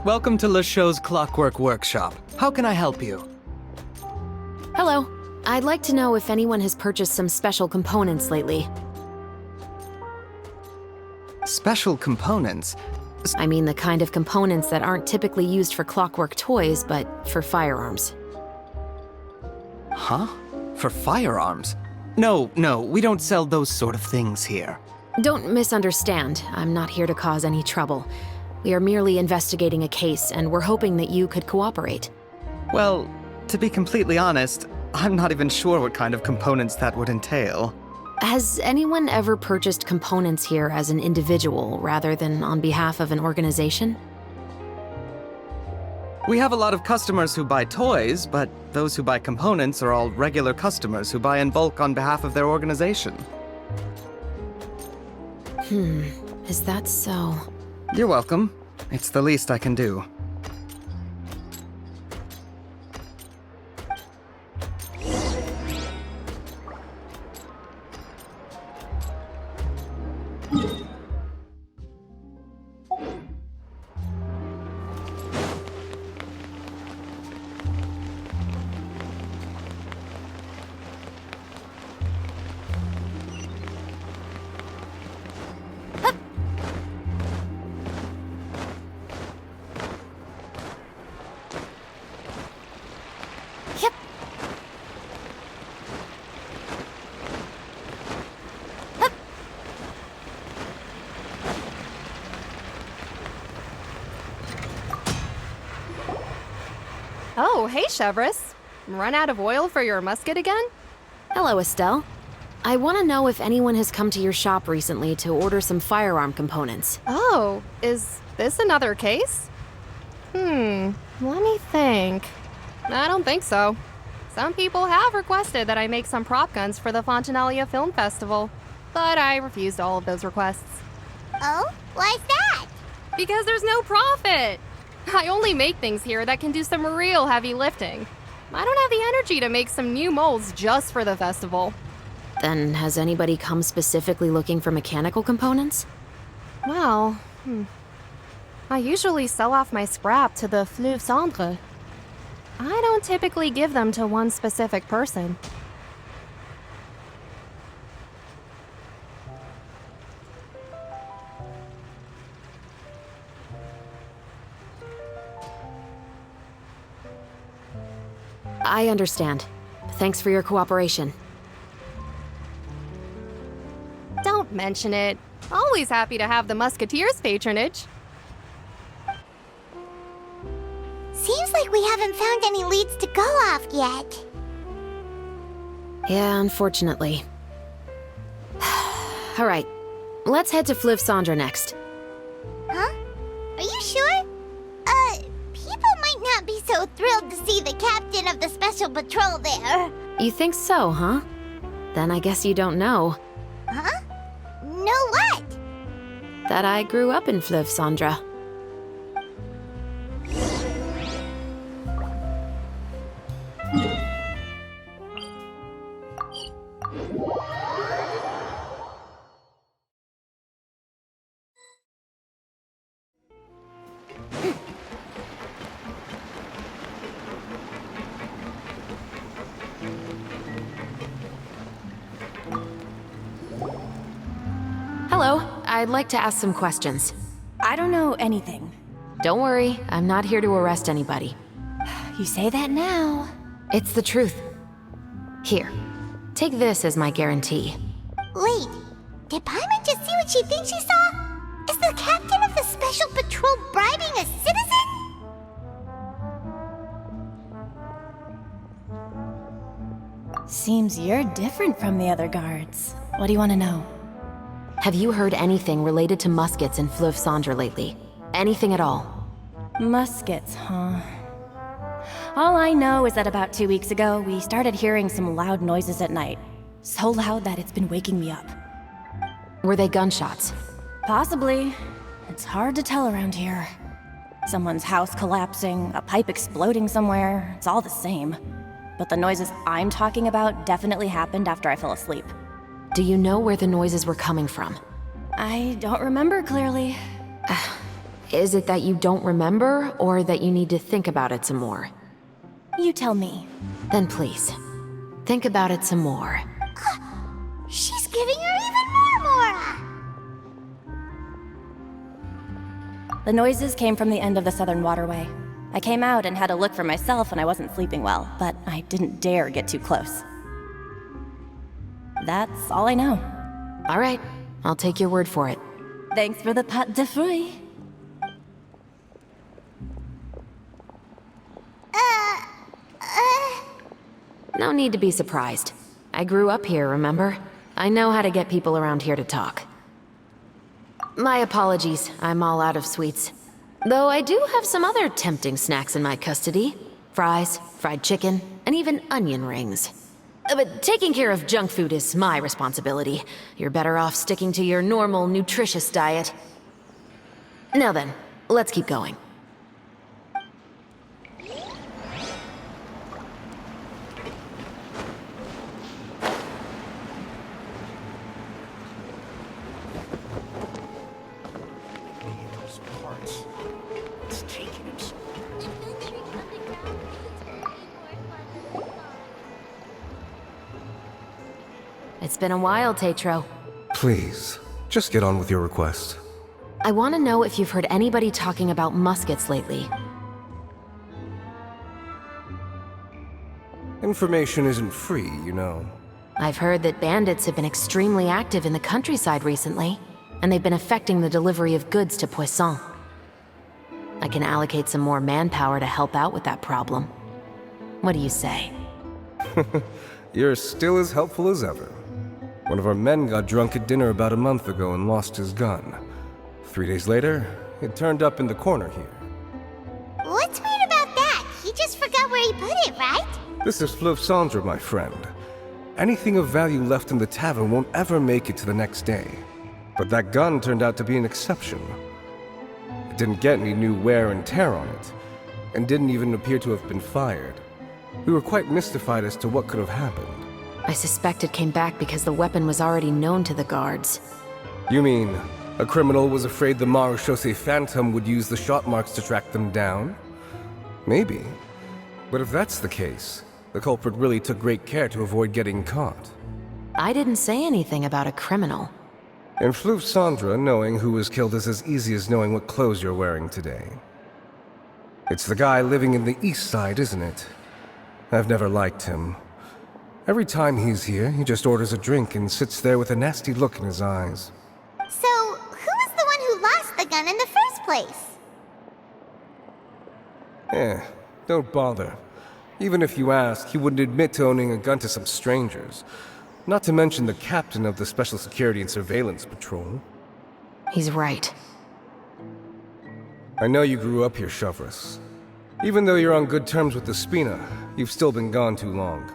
Welcome to LeChaux's Clockwork Workshop. How can I help you? Hello. I'd like to know if anyone has purchased some special components lately. Special components? I mean the kind of components that aren't typically used for clockwork toys, but for firearms. Huh? For firearms? No, we don't sell those sort of things here. Don't misunderstand. I'm not here to cause any trouble. We are merely investigating a case, and we're hoping that you could cooperate. Well, to be completely honest, I'm not even sure what kind of components that would entail. Has anyone ever purchased components here as an individual rather than on behalf of an organization? We have a lot of customers who buy toys, but those who buy components are all regular customers who buy in bulk on behalf of their organization. Is that so? You're welcome. It's the least I can do. Oh, hey, Chevris. Run out of oil for your musket again? Hello, Estelle. I want to know if anyone has come to your shop recently to order some firearm components. Oh, is this another case? Let me think. I don't think so. Some people have requested that I make some prop guns for the Fontanalia Film Festival, but I refused all of those requests. Oh? Why's that? Because there's no profit! I only make things here that can do some real heavy lifting. I don't have the energy to make some new molds just for the festival. Then has anybody come specifically looking for mechanical components? Well, I usually sell off my scrap to the Fleuve Cendre. I don't typically give them to one specific person. I understand. Thanks for your cooperation. Don't mention it. Always happy to have the Musketeers' patronage. Seems like we haven't found any leads to go off yet. Yeah, unfortunately. All right, let's head to Fleuve Cendre next. Huh? Are you sure? People might not be so thrilled to see the captain of the special patrol there. You think so, huh? Then I guess you don't know Huh? Know what? that I grew up in Fleuve Cendre. Hello, I'd like to ask some questions. I don't know anything. Don't worry, I'm not here to arrest anybody. You say that now. It's the truth. Here, take this as my guarantee. Wait, did Paimon just see what she thinks she saw? Is the captain of the special patrol bribing a citizen? Seems you're different from the other guards. What do you want to know? Have you heard anything related to muskets in Fleuve Cendre lately? Anything at all? Muskets, huh? All I know is that about 2 weeks ago, we started hearing some loud noises at night. So loud that it's been waking me up. Were they gunshots? Possibly. It's hard to tell around here. Someone's house collapsing, a pipe exploding somewhere, it's all the same. But the noises I'm talking about definitely happened after I fell asleep. Do you know where the noises were coming from? I don't remember clearly. Is it that you don't remember, or that you need to think about it some more? You tell me. Then please, think about it some more. She's giving her even more Mora! The noises came from the end of the Southern Waterway. I came out and had a look for myself when I wasn't sleeping well, but I didn't dare get too close. That's all I know. All right, I'll take your word for it. Thanks for the pâte de fruits. No need to be surprised. I grew up here, remember? I know how to get people around here to talk. My apologies, I'm all out of sweets. Though I do have some other tempting snacks in my custody. Fries, fried chicken, and even onion rings. But taking care of junk food is my responsibility. You're better off sticking to your normal, nutritious diet. Now then, let's keep going. It's been a while, Tetro. Please, just get on with your request. I want to know if you've heard anybody talking about muskets lately. Information isn't free, you know. I've heard that bandits have been extremely active in the countryside recently, and they've been affecting the delivery of goods to Poisson. I can allocate some more manpower to help out with that problem. What do you say? You're still as helpful as ever. One of our men got drunk at dinner about a month ago and lost his gun. 3 days later, it turned up in the corner here. What's weird about that? He just forgot where he put it, right? This is Fleuve Cendre, my friend. Anything of value left in the tavern won't ever make it to the next day. But that gun turned out to be an exception. It didn't get any new wear and tear on it, and didn't even appear to have been fired. We were quite mystified as to what could have happened. I suspect it came back because the weapon was already known to the guards. You mean, a criminal was afraid the Marechaussee Phantom would use the shot marks to track them down? Maybe. But if that's the case, the culprit really took great care to avoid getting caught. I didn't say anything about a criminal. In Fleuve Cendre, knowing who was killed is as easy as knowing what clothes you're wearing today. It's the guy living in the east side, isn't it? I've never liked him. Every time he's here, he just orders a drink and sits there with a nasty look in his eyes. So, who was the one who lost the gun in the first place? Don't bother. Even if you ask, he wouldn't admit to owning a gun to some strangers. Not to mention the captain of the Special Security and Surveillance Patrol. He's right. I know you grew up here, Chevres. Even though you're on good terms with the Spina, you've still been gone too long.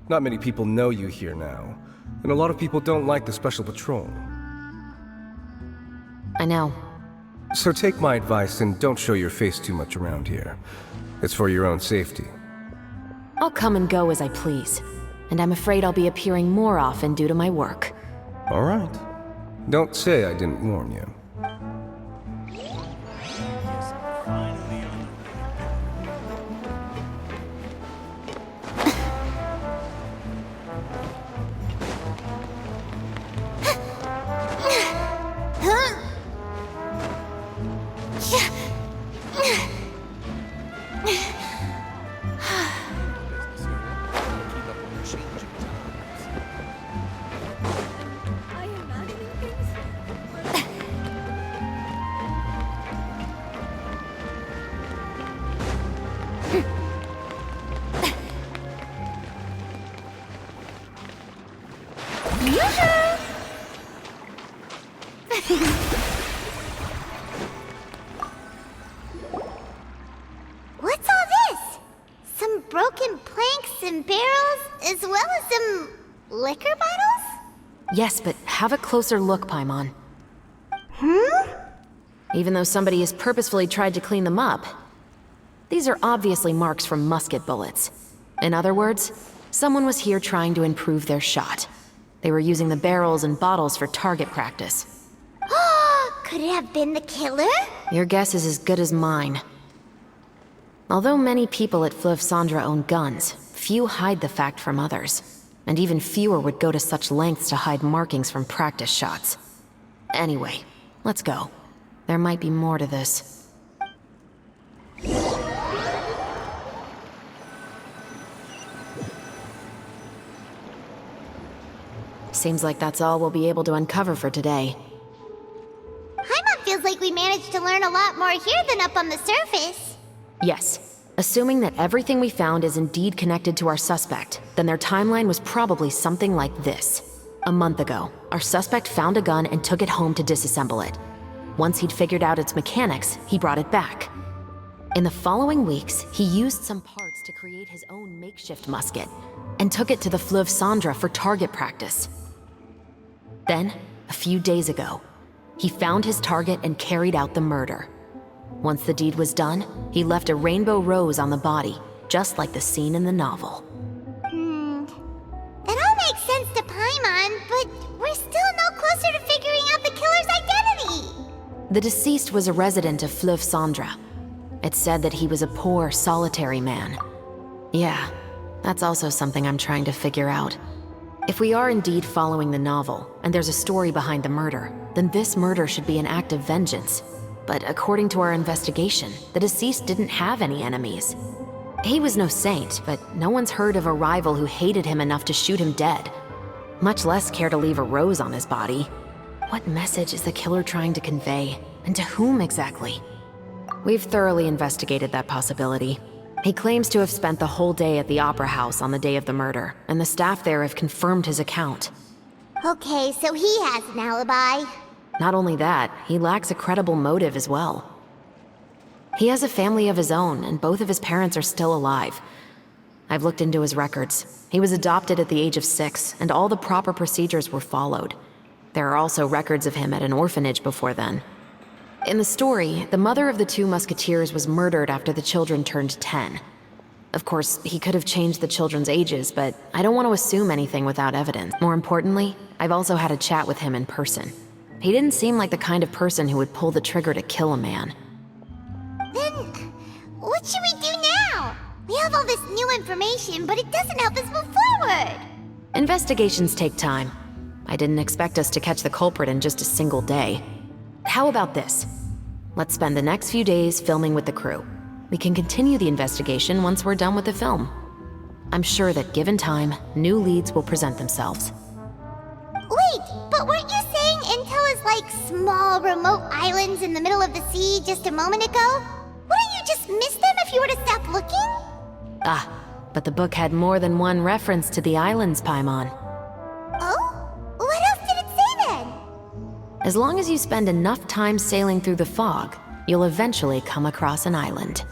Not many people know you here now, and a lot of people don't like the Special Patrol. I know. So take my advice and don't show your face too much around here. It's for your own safety. I'll come and go as I please, and I'm afraid I'll be appearing more often due to my work. All right. Don't say I didn't warn you. What's all this? Some broken planks and barrels, as well as some liquor bottles? Yes, but have a closer look, Paimon. Even though somebody has purposefully tried to clean them up, these are obviously marks from musket bullets. In other words, someone was here trying to improve their shot. They were using the barrels and bottles for target practice. Could it have been the killer? Your guess is as good as mine. Although many people at Fleuve Cendres own guns, few hide the fact from others. And even fewer would go to such lengths to hide markings from practice shots. Anyway, let's go. There might be more to this. Seems like that's all we'll be able to uncover for today. Paimon feels like we managed to learn a lot more here than up on the surface. Yes. Assuming that everything we found is indeed connected to our suspect, then their timeline was probably something like this. A month ago, our suspect found a gun and took it home to disassemble it. Once he'd figured out its mechanics, he brought it back. In the following weeks, he used some parts to create his own makeshift musket, and took it to the Fleuve Cendres for target practice. Then, a few days ago, he found his target and carried out the murder. Once the deed was done, he left a rainbow rose on the body, just like the scene in the novel. That all makes sense to Paimon, but we're still no closer to figuring out the killer's identity. The deceased was a resident of Fleuve Cendres. It's said that he was a poor, solitary man. Yeah, that's also something I'm trying to figure out. If we are indeed following the novel, and there's a story behind the murder, then this murder should be an act of vengeance. But according to our investigation, the deceased didn't have any enemies. He was no saint, but no one's heard of a rival who hated him enough to shoot him dead, much less care to leave a rose on his body. What message is the killer trying to convey, and to whom exactly? We've thoroughly investigated that possibility. He claims to have spent the whole day at the Opera House on the day of the murder, and the staff there have confirmed his account. Okay, so he has an alibi. Not only that, he lacks a credible motive as well. He has a family of his own, and both of his parents are still alive. I've looked into his records. He was adopted at the age of 6, and all the proper procedures were followed. There are also records of him at an orphanage before then. In the story, the mother of the 2 musketeers was murdered after the children turned 10. Of course, he could have changed the children's ages, but I don't want to assume anything without evidence. More importantly, I've also had a chat with him in person. He didn't seem like the kind of person who would pull the trigger to kill a man. Then, what should we do now? We have all this new information, but it doesn't help us move forward. Investigations take time. I didn't expect us to catch the culprit in just a single day. How about this? Let's spend the next few days filming with the crew. We can continue the investigation once we're done with the film. I'm sure that given time, new leads will present themselves. Wait, but weren't you saying Intel is like small, remote islands in the middle of the sea just a moment ago? Wouldn't you just miss them if you were to stop looking? Ah, but the book had more than one reference to the islands, Paimon. Oh? What else did it say then? As long as you spend enough time sailing through the fog, you'll eventually come across an island.